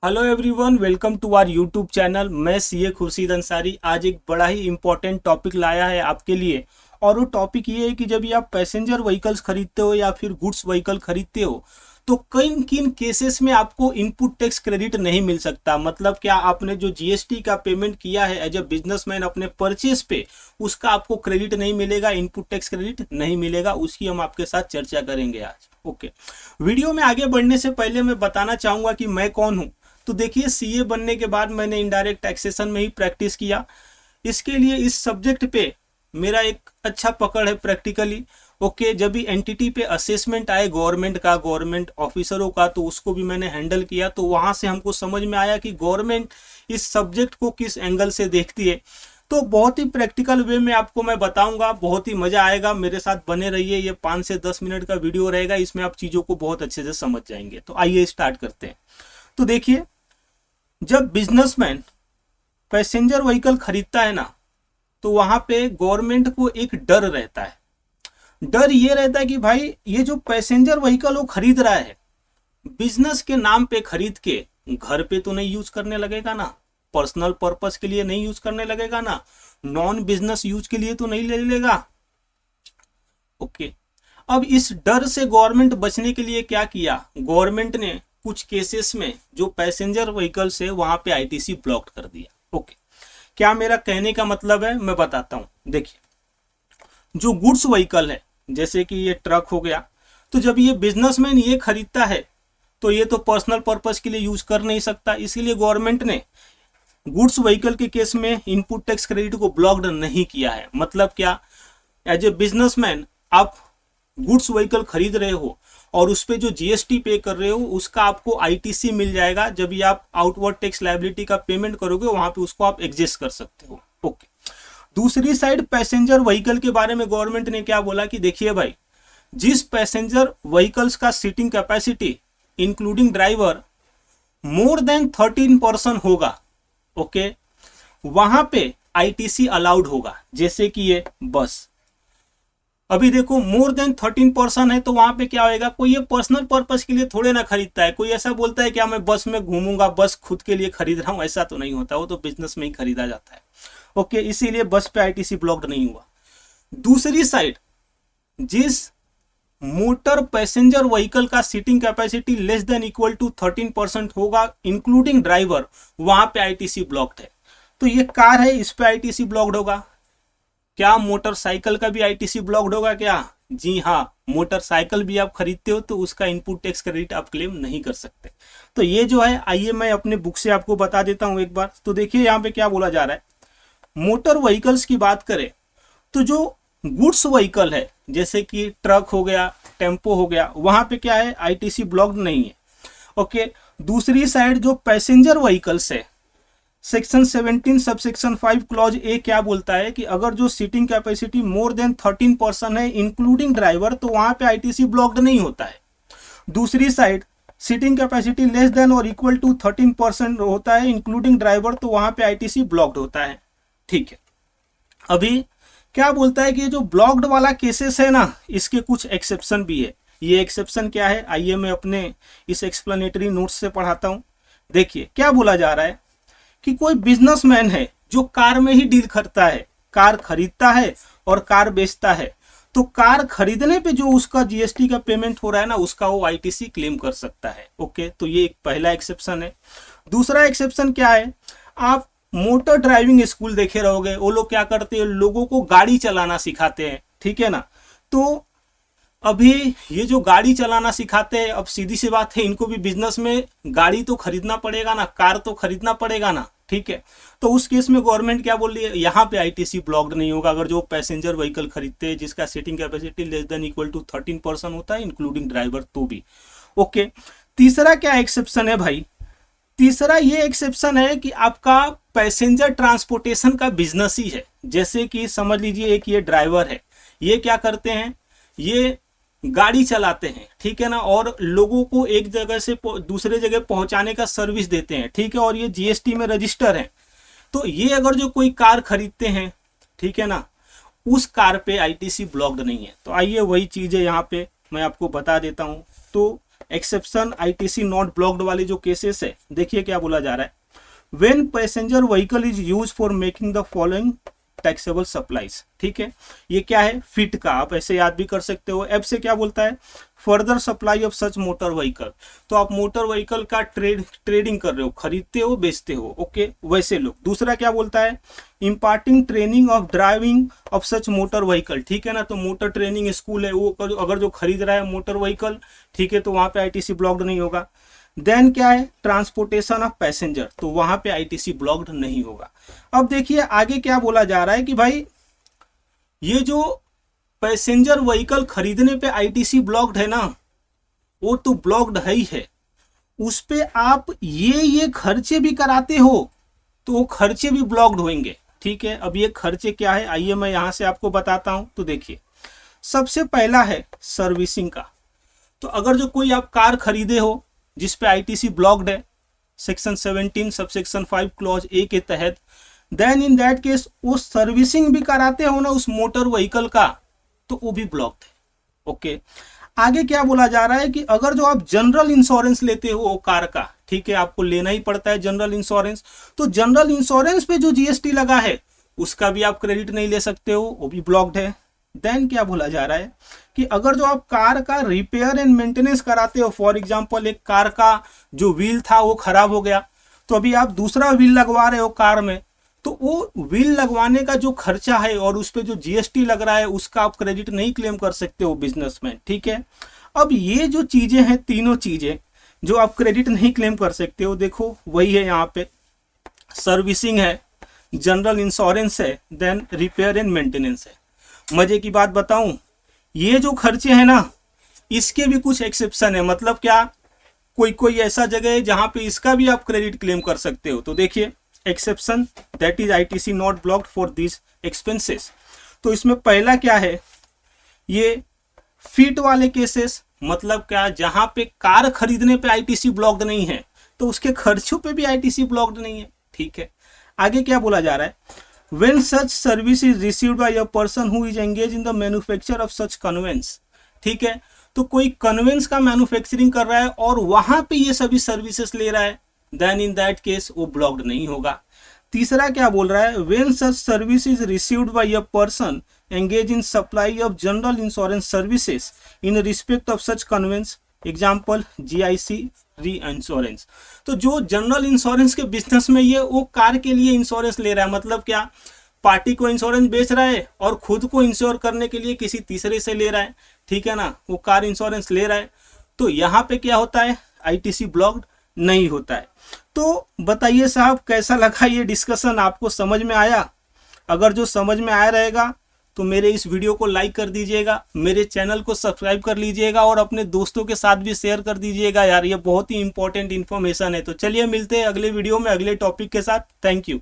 Hello everyone, welcome to our YouTube channel. मैं CA Khurshid Ansari आज एक बड़ा ही इम्पोर्टेंट टॉपिक लाया है आपके लिए। और वो टॉपिक ये है कि जब ये आप पैसेंजर व्हीकल्स खरीदते हो या फिर गुड्स व्हीकल खरीदते हो तो किन किन केसेस में आपको इनपुट टैक्स क्रेडिट नहीं मिल सकता। मतलब क्या आपने जो जीएसटी का पेमेंट किया है एज ए बिजनेसमैन अपने परचेज पे, उसका आपको क्रेडिट नहीं मिलेगा, इनपुट टैक्स क्रेडिट नहीं मिलेगा। उसकी हम आपके साथ चर्चा करेंगे आज। ओके, वीडियो में आगे बढ़ने से पहले मैं बताना चाहूँगा कि मैं कौन हूँ। तो देखिए, सीए बनने के बाद मैंने इनडायरेक्ट टैक्सेशन में ही प्रैक्टिस किया। इसके लिए इस सब्जेक्ट पे मेरा एक अच्छा पकड़ है प्रैक्टिकली। ओके, जब भी एंटिटी पे असेसमेंट आए गवर्नमेंट का, गवर्नमेंट ऑफिसरों का, तो उसको भी मैंने हैंडल किया। तो वहाँ से हमको समझ में आया कि गवर्नमेंट इस सब्जेक्ट को किस एंगल से देखती है। तो बहुत ही प्रैक्टिकल वे में आपको मैं बताऊंगा, बहुत ही मजा आएगा। मेरे साथ बने रहिए। ये 5 से 10 मिनट का वीडियो रहेगा, इसमें आप चीज़ों को बहुत अच्छे से समझ जाएंगे। तो आइए स्टार्ट करते हैं। तो देखिए, जब बिजनेसमैन पैसेंजर व्हीकल खरीदता है ना, तो वहां पे गवर्नमेंट को एक डर रहता है। डर ये रहता है कि भाई ये जो पैसेंजर व्हीकल वो खरीद रहा है, बिजनेस के नाम पे खरीद के घर पे तो नहीं यूज करने लगेगा ना, पर्सनल पर्पस के लिए नहीं यूज करने लगेगा ना, नॉन बिजनेस यूज के लिए तो नहीं ले लेगा। ओके, अब इस डर से गवर्नमेंट बचने के लिए क्या किया, गवर्नमेंट ने कुछ केसेस में जो पैसेंजर व्हीकल्स है वहां पे आईटीसी ब्लॉक कर दिया। ओके, क्या मेरा कहने का मतलब है मैं बताता हूं। देखिए, जो गुड्स व्हीकल है जैसे कि ये ट्रक हो गया, तो जब ये बिजनेसमैन ये खरीदता है तो ये तो पर्सनल पर्पस के लिए यूज कर नहीं सकता। इसीलिए गवर्नमेंट ने गुड्स व्हीकल के केस में इनपुट टैक्स क्रेडिट को ब्लॉक्ड नहीं किया है। मतलब क्या, एज ए बिजनेसमैन आप गुड्स व्हीकल खरीद रहे हो और उस पर जो जीएसटी पे कर रहे हो उसका आपको आईटीसी मिल जाएगा। जब भी आप आउटवर्ड टैक्स लायबिलिटी का पेमेंट करोगे वहां पे उसको आप एडजस्ट कर सकते हो। ओके, दूसरी साइड पैसेंजर व्हीकल के बारे में गवर्नमेंट ने क्या बोला कि देखिए भाई, जिस पैसेंजर व्हीकल्स का seating capacity including driver more than 13% होगा, ओके, वहां पे आईटीसी अलाउड होगा। जैसे कि ये बस, अभी देखो मोर देन 13% है तो वहां पे क्या होएगा, कोई ये पर्सनल पर्पस के लिए थोड़े ना खरीदता है। कोई ऐसा बोलता है क्या मैं बस में घूमूंगा, बस खुद के लिए खरीद रहा हूं, ऐसा तो नहीं होता। वो तो बिजनेस में ही खरीदा जाता है। ओके, इसीलिए बस पे आईटीसी ब्लॉक्ड नहीं हुआ। दूसरी साइड, जिस मोटर पैसेंजर व्हीकल का seating capacity less than equal to 13% होगा इंक्लूडिंग ड्राइवर, वहां पे आईटीसी ब्लॉक्ड है। तो ये कार है, इस पे आईटीसी ब्लॉक्ड होगा। क्या मोटरसाइकिल का भी आईटीसी ब्लॉक्ड होगा क्या? जी हाँ, मोटरसाइकिल भी आप खरीदते हो तो उसका इनपुट टैक्स क्रेडिट आप क्लेम नहीं कर सकते। तो ये जो है, आइए मैं अपने बुक से आपको बता देता हूं एक बार। तो देखिए यहाँ पे क्या बोला जा रहा है। मोटर व्हीकल्स की बात करें तो जो गुड्स व्हीकल है जैसे कि ट्रक हो गया, टेम्पो हो गया, वहां पे क्या है, आईटीसी ब्लॉक्ड नहीं है। ओके, दूसरी साइड जो पैसेंजर व्हीकल्स है, section 17 sub section 5 clause A क्या बोलता है कि अगर जो सीटिंग कैपेसिटी मोर देन 13% है इंक्लूडिंग ड्राइवर, तो वहां पे आईटीसी ब्लॉक्ड नहीं होता है। दूसरी side seating capacity less than और इक्वल टू 13% होता है इंक्लूडिंग ड्राइवर, तो वहां पे आईटीसी ब्लॉक्ड होता है। ठीक है, अभी क्या बोलता है कि जो ब्लॉक्ड वाला केसेस है ना, इसके कुछ एक्सेप्शन भी है। ये एक्सेप्शन क्या है, आइए मैं अपने इस एक्सप्लेनेटरी नोट्स से पढ़ाता हूं। देखिए क्या बोला जा रहा है कि कोई बिजनेसमैन है जो कार में ही डील करता है, कार खरीदता है और कार बेचता है, तो कार खरीदने पे जो उसका जीएसटी का पेमेंट हो रहा है ना, उसका वो आईटीसी क्लेम कर सकता है। ओके, तो ये एक पहला एक्सेप्शन है। दूसरा एक्सेप्शन क्या है, आप मोटर ड्राइविंग स्कूल देखे रहोगे, वो लोग क्या करते हैं, लोगों को गाड़ी चलाना सिखाते हैं। ठीक है ना, तो अभी ये जो गाड़ी चलाना सिखाते हैं, अब सीधी सी बात है, इनको भी बिजनेस में गाड़ी तो खरीदना पड़ेगा ना, कार तो खरीदना पड़ेगा ना। ठीक है, तो उस केस में गवर्नमेंट क्या बोल रही है, यहाँ पे आईटीसी ब्लॉक्ड नहीं होगा अगर जो पैसेंजर व्हीकल खरीदते हैं जिसका seating capacity less than equal to 13% होता है इंक्लूडिंग ड्राइवर, तो भी। ओके, तीसरा क्या एक्सेप्शन है भाई, तीसरा ये एक्सेप्शन है कि आपका पैसेंजर ट्रांसपोर्टेशन का बिजनेस ही है। जैसे कि समझ लीजिए एक ये ड्राइवर है, ये क्या करते हैं, ये गाड़ी चलाते हैं, ठीक है ना, और लोगों को एक जगह से दूसरे जगह पहुंचाने का सर्विस देते हैं। ठीक है, और ये जीएसटी में रजिस्टर है। तो ये अगर जो कोई कार खरीदते हैं, ठीक है ना, उस कार पे आईटीसी ब्लॉक्ड नहीं है। तो आइए वही चीज़ है यहाँ पे मैं आपको बता देता हूँ। तो एक्सेप्शन आईटीसी नॉट ब्लॉक्ड वाले जो केसेस है, देखिए क्या बोला जा रहा है, when passenger vehicle is use for making the following taxable supplies. ठीक है, ये क्या है, फिट का, आप ऐसे याद भी कर सकते हो। एफ से क्या बोलता है, further supply of such motor vehicle, तो आप मोटर व्हीकल का ट्रेडिंग कर रहे हो, खरीदते हो बेचते हो, ओके, वैसे लोग। दूसरा क्या बोलता है, imparting training of driving of such motor vehicle, ठीक है ना, तो मोटर ट्रेनिंग स्कूल है, वो अगर जो खरीद रहा है मोटर व्हीकल, ठीक है, तो वहां पे आईटीसी ब्लॉक्ड नहीं होगा। देन क्या है, ट्रांसपोर्टेशन ऑफ पैसेंजर, तो वहां पे आईटीसी ब्लॉक्ड नहीं होगा। अब देखिए आगे क्या बोला जा रहा है कि भाई ये जो पैसेंजर व्हीकल खरीदने पे आईटीसी ब्लॉक्ड है ना, वो तो ब्लॉक्ड है ही है, उस पे आप ये खर्चे भी कराते हो तो वो खर्चे भी ब्लॉक्ड होंगे। ठीक है, अब ये खर्चे क्या है, आइए मैं यहां से आपको बताता हूं। तो देखिए सबसे पहला है सर्विसिंग का। तो अगर जो कोई आप कार खरीदे हो जिस पे आईटीसी ब्लॉक्ड है सेक्शन 17 सबसेक्शन 5 क्लॉज ए के तहत, देन इन दैट केस वो सर्विसिंग भी कराते हो ना उस मोटर व्हीकल का, तो वो भी ब्लॉक्ड है। ओके, आगे क्या बोला जा रहा है कि अगर जो आप जनरल इंश्योरेंस लेते हो वो कार का, ठीक है, आपको लेना ही पड़ता है जनरल इंश्योरेंस, तो जनरल इंश्योरेंस पे जो जीएसटी लगा है उसका भी आप क्रेडिट नहीं ले सकते हो, वो भी ब्लॉक्ड है। देन क्या बोला जा रहा है कि अगर जो आप कार का रिपेयर एंड मेंटेनेंस कराते हो, फॉर एग्जांपल एक कार का जो व्हील था वो खराब हो गया, तो अभी आप दूसरा व्हील लगवा रहे हो कार में, तो वो व्हील लगवाने का जो खर्चा है और उस पर जो जीएसटी लग रहा है उसका आप क्रेडिट नहीं क्लेम कर सकते हो बिजनेसमैन। ठीक है, अब ये जो चीजें हैं, तीनों चीजें जो आप क्रेडिट नहीं क्लेम कर सकते हो, देखो वही है यहाँ पे, सर्विसिंग है, जनरल इंश्योरेंस है, देन रिपेयर एंड मेंटेनेंस है। मजे की बात बताऊं, ये जो खर्चे हैं ना इसके भी कुछ एक्सेप्शन है, मतलब क्या, कोई कोई ऐसा जगह है जहां पे इसका भी आप क्रेडिट क्लेम कर सकते हो। तो देखिए exception, that is ITC not blocked for this expenses. तो इसमें पहला क्या है, ये फिट वाले केसेस, मतलब क्या, जहां पे कार खरीदने पे आईटीसी ब्लॉक्ड नहीं है तो उसके खर्चों पे भी आईटीसी ब्लॉक्ड नहीं है। ठीक है, आगे क्या बोला जा रहा है, when such service is received by a person who is engaged in the manufacture of such conveyance। ठीक है, तो कोई कन्वेंस का मैन्युफैक्चरिंग कर रहा है और वहां पे ये सभी सर्विसेज ले रहा है, देन इन दैट केस वो ब्लॉक्ड नहीं होगा। तीसरा क्या बोल रहा है, when such service is received by a person engaged in supply of general insurance services in respect of such conveyance, example GIC री इंश्योरेंस। तो जो जनरल इंश्योरेंस के बिजनेस में ये वो कार के लिए इंश्योरेंस ले रहा है, मतलब क्या, पार्टी को इंश्योरेंस बेच रहा है और खुद को इंश्योर करने के लिए किसी तीसरे से ले रहा है, ठीक है ना, वो कार इंश्योरेंस ले रहा है, तो यहाँ पे क्या होता है, आईटीसी ब्लॉक्ड नहीं होता है। तो बताइए साहब कैसा लगा ये डिस्कशन, आपको समझ में आया? अगर जो समझ में आया रहेगा तो मेरे इस वीडियो को लाइक कर दीजिएगा, मेरे चैनल को सब्सक्राइब कर लीजिएगा और अपने दोस्तों के साथ भी शेयर कर दीजिएगा यार, ये बहुत ही इंपॉर्टेंट इन्फॉर्मेशन है। तो चलिए मिलते हैं अगले वीडियो में अगले टॉपिक के साथ। Thank you.